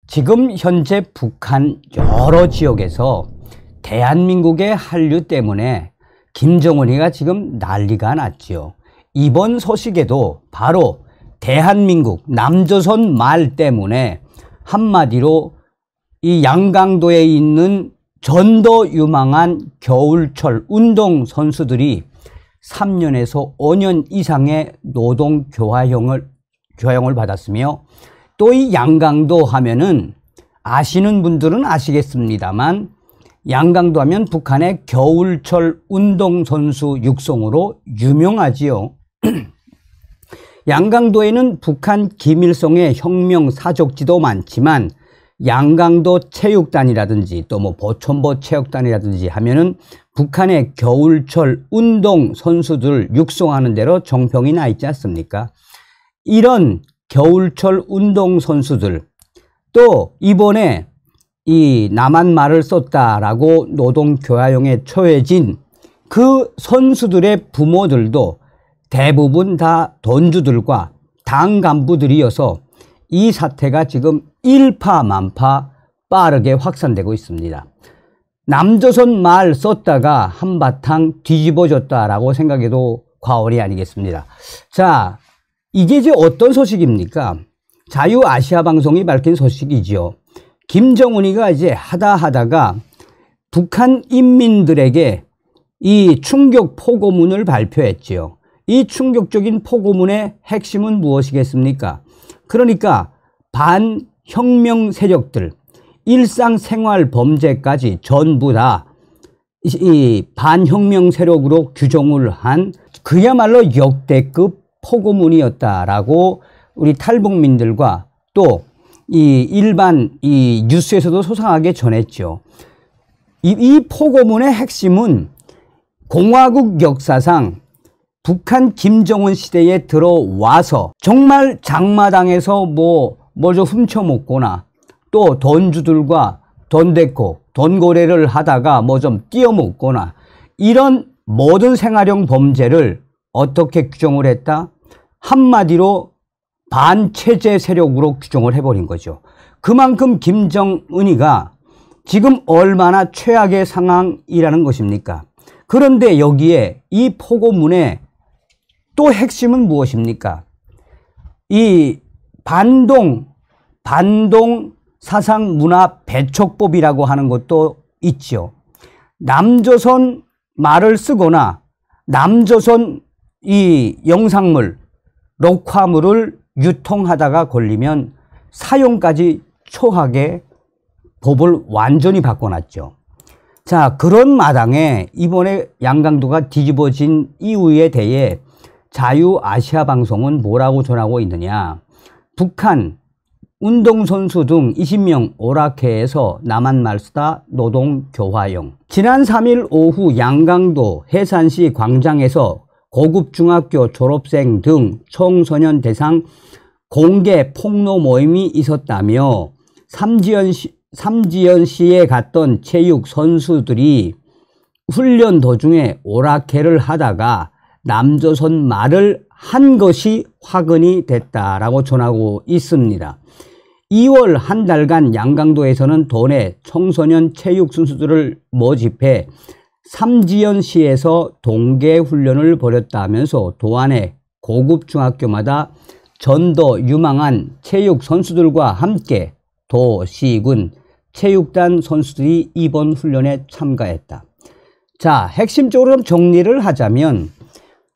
지금 현재 북한 여러 지역에서 대한민국의 한류 때문에 김정은이가 지금 난리가 났지요. 이번 소식에도 바로 대한민국 남조선 말 때문에 한마디로 이 양강도에 있는 전도 유망한 겨울철 운동 선수들이 3년에서 5년 이상의 노동 교화형을 받았으며, 또 이 양강도 하면은 아시는 분들은 아시겠습니다만, 양강도 하면 북한의 겨울철 운동선수 육성으로 유명하지요. 양강도에는 북한 김일성의 혁명 사족지도 많지만, 양강도 체육단이라든지 또 뭐 보천보 체육단이라든지 하면은 북한의 겨울철 운동 선수들 육성하는 대로 정평이 나 있지 않습니까? 이런 겨울철 운동 선수들, 또 이번에 이 남한 말을 썼다라고 노동교화용에 처해진 그 선수들의 부모들도 대부분 다 돈주들과 당 간부들이어서 이 사태가 지금 일파만파 빠르게 확산되고 있습니다. 남조선 말 썼다가 한바탕 뒤집어졌다라고 생각해도 과언이 아니겠습니다. 자, 이게 이제 어떤 소식입니까? 자유아시아방송이 밝힌 소식이지요. 김정은이가 이제 하다가 북한 인민들에게 이 충격 포고문을 발표했지요. 이 충격적인 포고문의 핵심은 무엇이겠습니까? 그러니까 반혁명 세력들, 일상생활 범죄까지 전부 다 이 반혁명 세력으로 규정을 한 그야말로 역대급 포고문이었다라고 우리 탈북민들과 또 이 일반 이 뉴스에서도 소상하게 전했죠. 이 포고문의 핵심은 공화국 역사상 북한 김정은 시대에 들어와서 정말 장마당에서 뭐 좀 훔쳐먹거나 또 돈주들과 돈 대고 돈거래를 하다가 뭐 좀 띄어먹거나 이런 모든 생활형 범죄를 어떻게 규정을 했다? 한마디로 반체제 세력으로 규정을 해버린 거죠. 그만큼 김정은이가 지금 얼마나 최악의 상황이라는 것입니까? 그런데 여기에 이 포고문의 또 핵심은 무엇입니까? 이 반동 사상 문화 배척법이라고 하는 것도 있죠. 남조선 말을 쓰거나 남조선 이 영상물, 녹화물을 유통하다가 걸리면 사형까지 처하게 법을 완전히 바꿔놨죠. 자, 그런 마당에 이번에 양강도가 뒤집어진 이유에 대해 자유아시아방송은 뭐라고 전하고 있느냐. 북한 운동선수 등 20명 오락회에서 남한 말 쓰다 노동교화용. 지난 3일 오후 양강도 해산시 광장에서 고급 중학교 졸업생 등 청소년 대상 공개 폭로 모임이 있었다며 삼지연시에 갔던 체육 선수들이 훈련 도중에 오락회를 하다가 남조선 말을 한 것이 화근이 됐다라고 전하고 있습니다. 2월 한 달간 양강도에서는 도내 청소년 체육 선수들을 모집해 삼지연시에서 동계훈련을 벌였다면서 도안의 고급 중학교마다 전도 유망한 체육 선수들과 함께 도, 시, 군, 체육단 선수들이 이번 훈련에 참가했다. 자, 핵심적으로 정리를 하자면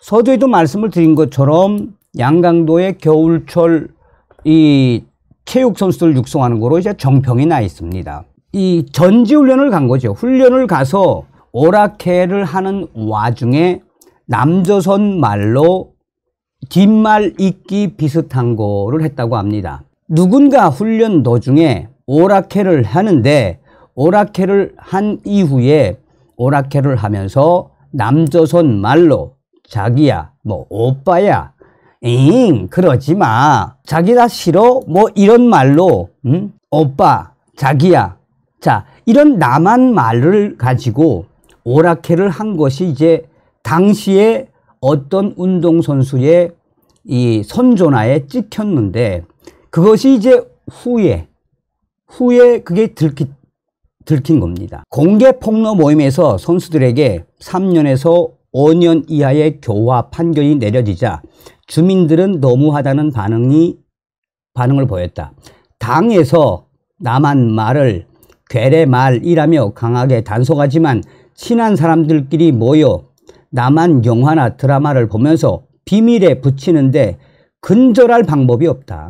서두에도 말씀을 드린 것처럼 양강도의 겨울철 이 체육 선수들 육성하는 거로 이제 정평이 나 있습니다. 이 전지훈련을 간 거죠. 훈련을 가서 오락회를 하는 와중에 남조선 말로 뒷말 읽기 비슷한 거를 했다고 합니다. 누군가 훈련 도중에 오락회를 하는데 오락회를 한 이후에 오락회를 하면서 남조선 말로 자기야, 뭐 오빠야, 그러지 마, 자기 다 싫어, 뭐 이런 말로 오빠, 자기야. 자, 이런 남한 말을 가지고 오락회를 한 것이 이제 당시에 어떤 운동선수의 이 선조나에 찍혔는데, 그것이 이제 후에 그게 들킨 겁니다. 공개 폭로 모임에서 선수들에게 3년에서 5년 이하의 교화 판결이 내려지자 주민들은 너무하다는 반응을 보였다. 당에서 남한 말을 괴뢰말이라며 강하게 단속하지만 친한 사람들끼리 모여 남한 영화나 드라마를 보면서 비밀에 붙이는데 근절할 방법이 없다.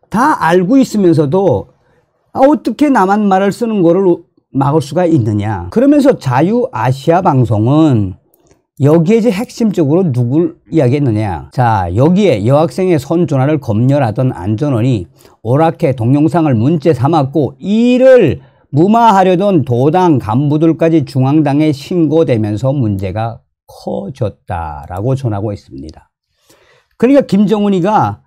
다 알고 있으면서도 어떻게 남한 말을 쓰는 거를 막을 수가 있느냐. 그러면서 자유아시아 방송은 여기에 이제 핵심적으로 누굴 이야기했느냐. 자, 여기에 여학생의 선전화를 검열하던 안전원이 오락회 동영상을 문제 삼았고 이를 무마하려던 도당 간부들까지 중앙당에 신고되면서 문제가 커졌다라고 전하고 있습니다. 그러니까 김정은이가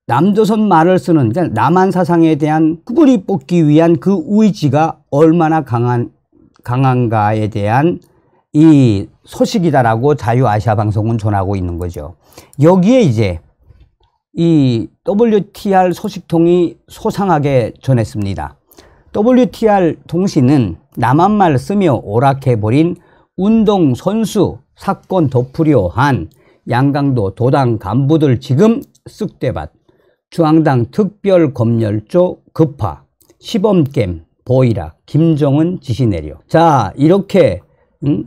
남조선 말을 쓰는, 그러니까 남한 사상에 대한 뿌리 뽑기 위한 그 의지가 얼마나 강한가에 대한 이 소식이다라고 자유아시아 방송은 전하고 있는 거죠. 여기에 이제 이 WTR 소식통이 소상하게 전했습니다. WTR 통신은 남한말 쓰며 오락해버린 운동선수 사건 덮으려 한 양강도 도당 간부들 지금 쓱대밭 중앙당 특별검열조 급파 시범겜 보이라 김정은 지시 내려. 자, 이렇게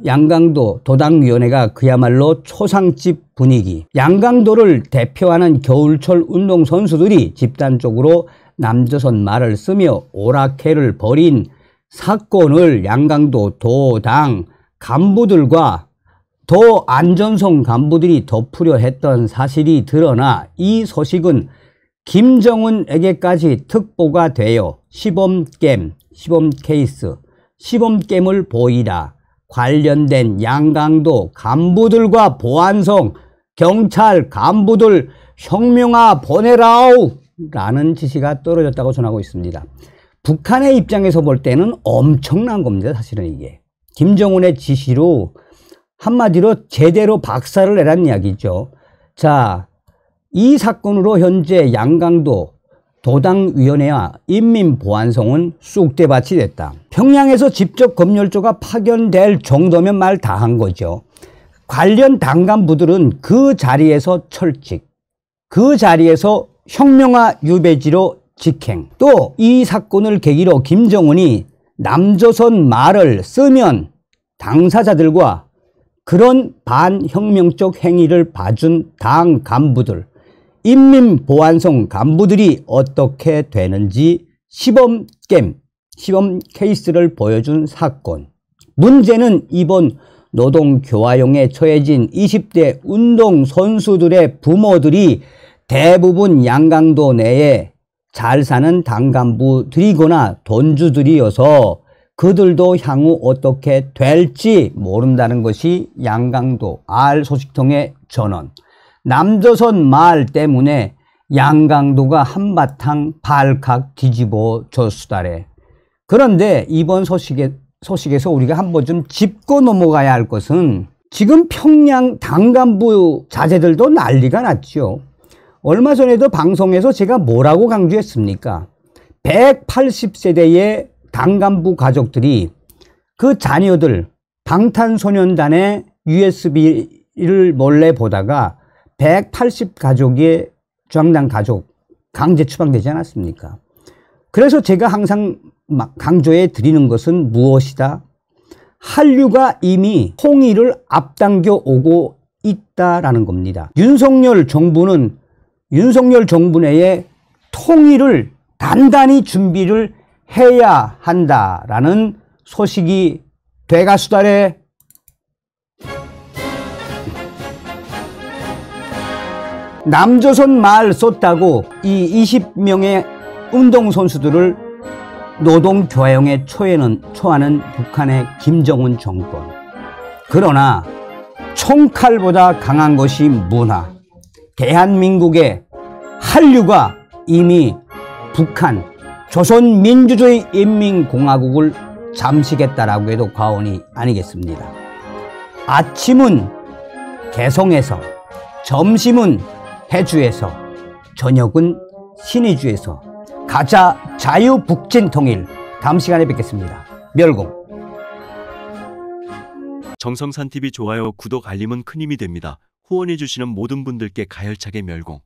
양강도 도당위원회가 그야말로 초상집 분위기. 양강도를 대표하는 겨울철 운동선수들이 집단적으로 남조선 말을 쓰며 오락회를 벌인 사건을 양강도 도당 간부들과 도 안전성 간부들이 덮으려 했던 사실이 드러나 이 소식은 김정은에게까지 특보가 되어 시범겜, 시범 케이스, 시범겜을 보이라 관련된 양강도 간부들과 보안성, 경찰 간부들 혁명아 보내라우 라는 지시가 떨어졌다고 전하고 있습니다. 북한의 입장에서 볼 때는 엄청난 겁니다. 사실은 이게 김정은의 지시로 한마디로 제대로 박살을 내란 이야기죠. 자, 이 사건으로 현재 양강도 도당위원회와 인민보안성은 쑥대밭이 됐다. 평양에서 직접 검열조가 파견될 정도면 말 다 한 거죠. 관련 당간부들은 그 자리에서 철칙, 그 자리에서 혁명화 유배지로 직행. 또 이 사건을 계기로 김정은이 남조선 말을 쓰면 당사자들과 그런 반혁명적 행위를 봐준 당 간부들, 인민보안성 간부들이 어떻게 되는지 시범겜, 시범 케이스를 보여준 사건. 문제는 이번 노동교화용에 처해진 20대 운동선수들의 부모들이 대부분 양강도 내에 잘 사는 당간부들이거나 돈주들이어서 그들도 향후 어떻게 될지 모른다는 것이 양강도 R 소식통의 전언. 남조선 말 때문에 양강도가 한바탕 발칵 뒤집어 졌수다래. 그런데 이번 소식에서 우리가 한번 좀 짚고 넘어가야 할 것은 지금 평양 당간부 자제들도 난리가 났죠. 얼마 전에도 방송에서 제가 뭐라고 강조했습니까? 180세대의 당간부 가족들이 그 자녀들 방탄소년단의 USB를 몰래 보다가 180 가족의 중앙당 가족 강제 추방되지 않았습니까? 그래서 제가 항상 강조해 드리는 것은 무엇이다? 한류가 이미 통일을 앞당겨 오고 있다라는 겁니다. 윤석열 정부 내에 통일을 단단히 준비를 해야 한다라는 소식이 돼가수달에 남조선 말 썼다고 이 20명의 운동선수들을 노동교화용에 초하는 북한의 김정은 정권. 그러나 총칼보다 강한 것이 문화. 대한민국의 한류가 이미 북한 조선민주주의 인민공화국을 잠식했다라고 해도 과언이 아니겠습니다. 아침은 개성에서, 점심은 해주에서, 저녁은 신의주에서, 가자 자유북진 통일. 다음 시간에 뵙겠습니다. 멸공. 정성산 TV 좋아요, 구독, 알림은 큰 힘이 됩니다. 후원해주시는 모든 분들께 가열차게 멸공.